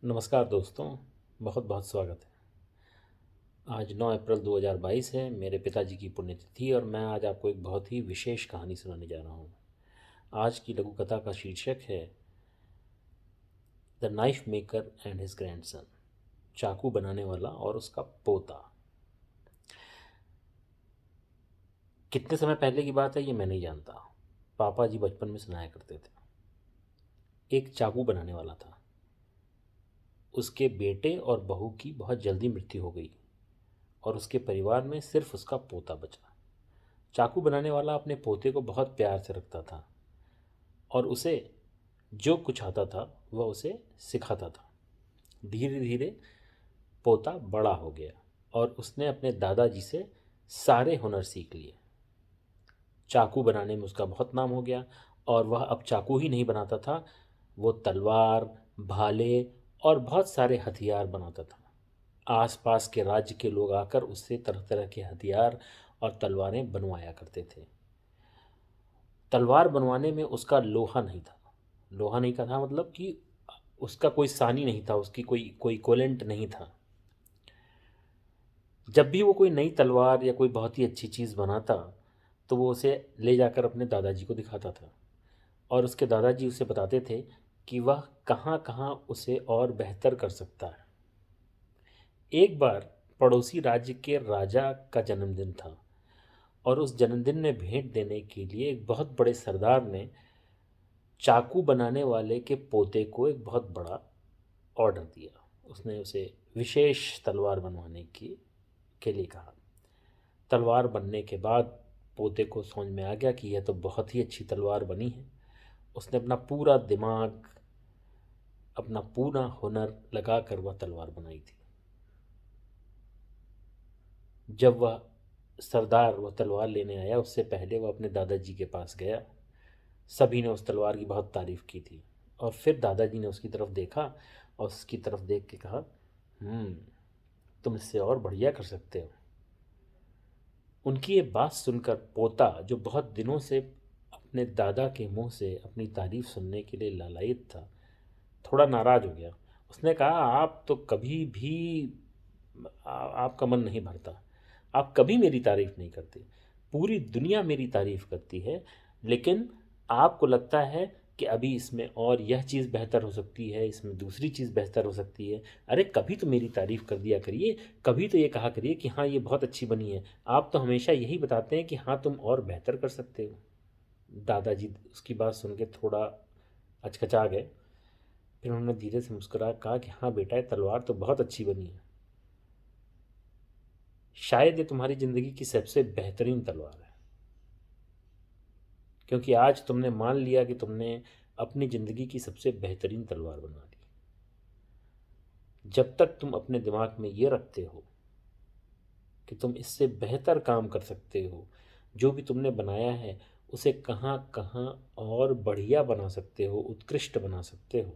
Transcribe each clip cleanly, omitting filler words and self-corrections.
नमस्कार दोस्तों, बहुत बहुत स्वागत है। आज 9 अप्रैल 2022 है, मेरे पिताजी की पुण्यतिथि और मैं आज आपको एक बहुत ही विशेष कहानी सुनाने जा रहा हूँ। आज की लघु कथा का शीर्षक है the knife maker and his grandson, चाकू बनाने वाला और उसका पोता। कितने समय पहले की बात है ये मैं नहीं जानता। पापा जी बचपन में सुनाया करते थे। एक चाकू बनाने वाला था। उसके बेटे और बहू की बहुत जल्दी मृत्यु हो गई और उसके परिवार में सिर्फ उसका पोता बचा। चाकू बनाने वाला अपने पोते को बहुत प्यार से रखता था और उसे जो कुछ आता था वह उसे सिखाता था। धीरे धीरे पोता बड़ा हो गया और उसने अपने दादाजी से सारे हुनर सीख लिए। चाकू बनाने में उसका बहुत नाम हो गया और वह अब चाकू ही नहीं बनाता था, वो तलवार, भाले और बहुत सारे हथियार बनाता था। आसपास के राज्य के लोग आकर उससे तरह तरह के हथियार और तलवारें बनवाया करते थे। तलवार बनवाने में उसका लोहा नहीं था। लोहा नहीं का था मतलब कि उसका कोई सानी नहीं था, उसकी कोई कोई इक्विवेलेंट नहीं था। जब भी वो कोई नई तलवार या कोई बहुत ही अच्छी चीज़ बनाता तो वो उसे ले जाकर अपने दादाजी को दिखाता था और उसके दादाजी उसे बताते थे कि वह कहाँ कहाँ उसे और बेहतर कर सकता है। एक बार पड़ोसी राज्य के राजा का जन्मदिन था और उस जन्मदिन में भेंट देने के लिए एक बहुत बड़े सरदार ने चाकू बनाने वाले के पोते को एक बहुत बड़ा ऑर्डर दिया। उसने उसे विशेष तलवार बनवाने के लिए कहा। तलवार बनने के बाद पोते को समझ में आ गया कि यह तो बहुत ही अच्छी तलवार बनी है। उसने अपना पूरा दिमाग, अपना पूरा हुनर लगा कर वह तलवार बनाई थी। जब वह सरदार वह तलवार लेने आया उससे पहले वह अपने दादाजी के पास गया। सभी ने उस तलवार की बहुत तारीफ की थी और फिर दादाजी ने उसकी तरफ देखा और उसकी तरफ देख के कहा, हम्म, तुम इससे और बढ़िया कर सकते हो। उनकी ये बात सुनकर पोता, जो बहुत दिनों से अपने दादा के मुंह से अपनी तारीफ सुनने के लिए लालायित था, थोड़ा नाराज हो गया। उसने कहा, आप तो कभी भी आपका मन नहीं भरता। आप कभी मेरी तारीफ नहीं करते। पूरी दुनिया मेरी तारीफ करती है, लेकिन आपको लगता है कि अभी इसमें और यह चीज़ बेहतर हो सकती है, इसमें दूसरी चीज़ बेहतर हो सकती है। अरे कभी तो मेरी तारीफ कर दिया करिए, कभी तो ये कहा करिए कि हाँ ये बहुत अच्छी बनी है। आप तो हमेशा यही बताते हैं कि हाँ तुम और बेहतर कर सकते हो। दादाजी उसकी बात सुन के थोड़ा अचकचा गए। फिर उन्होंने धीरे से मुस्कुरा कहा कि हाँ बेटा, ये तलवार तो बहुत अच्छी बनी है। शायद ये तुम्हारी ज़िंदगी की सबसे बेहतरीन तलवार है, क्योंकि आज तुमने मान लिया कि तुमने अपनी ज़िंदगी की सबसे बेहतरीन तलवार बना ली। जब तक तुम अपने दिमाग में ये रखते हो कि तुम इससे बेहतर काम कर सकते हो, जो भी तुमने बनाया है उसे कहाँ कहाँ और बढ़िया बना सकते हो, उत्कृष्ट बना सकते हो,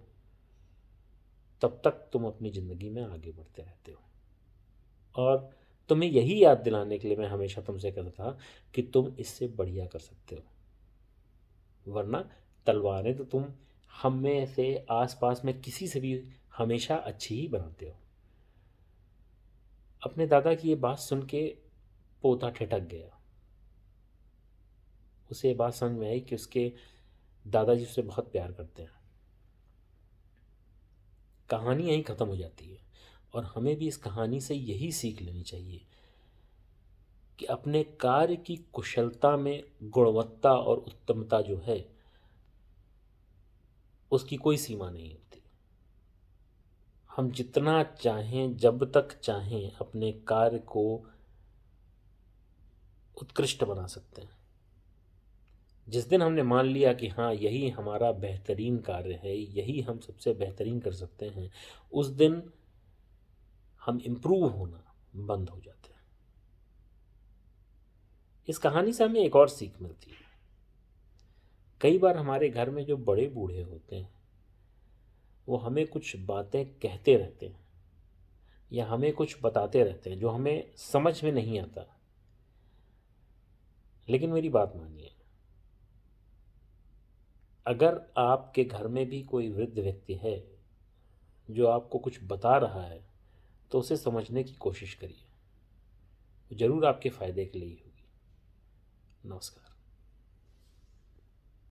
तब तक तुम अपनी ज़िंदगी में आगे बढ़ते रहते हो। और तुम्हें यही याद दिलाने के लिए मैं हमेशा तुमसे कहता था कि तुम इससे बढ़िया कर सकते हो। वरना तलवारें तो तुम हम में से आसपास में किसी से भी हमेशा अच्छी ही बनाते हो। अपने दादा की ये बात सुन के पोता ठिठक गया। उसे ये बात समझ में आई कि उसके दादाजी उससे बहुत प्यार करते हैं। कहानी यहीं ख़त्म हो जाती है और हमें भी इस कहानी से यही सीख लेनी चाहिए कि अपने कार्य की कुशलता में गुणवत्ता और उत्तमता जो है उसकी कोई सीमा नहीं होती। हम जितना चाहें, जब तक चाहें, अपने कार्य को उत्कृष्ट बना सकते हैं। जिस दिन हमने मान लिया कि हाँ यही हमारा बेहतरीन कार्य है, यही हम सबसे बेहतरीन कर सकते हैं, उस दिन हम इम्प्रूव होना बंद हो जाते हैं। इस कहानी से हमें एक और सीख मिलती है। कई बार हमारे घर में जो बड़े बूढ़े होते हैं वो हमें कुछ बातें कहते रहते हैं या हमें कुछ बताते रहते हैं जो हमें समझ में नहीं आता। लेकिन मेरी बात मानिए, अगर आपके घर में भी कोई वृद्ध व्यक्ति है जो आपको कुछ बता रहा है तो उसे समझने की कोशिश करिए, ज़रूर आपके फ़ायदे के लिए ही होगी। नमस्कार।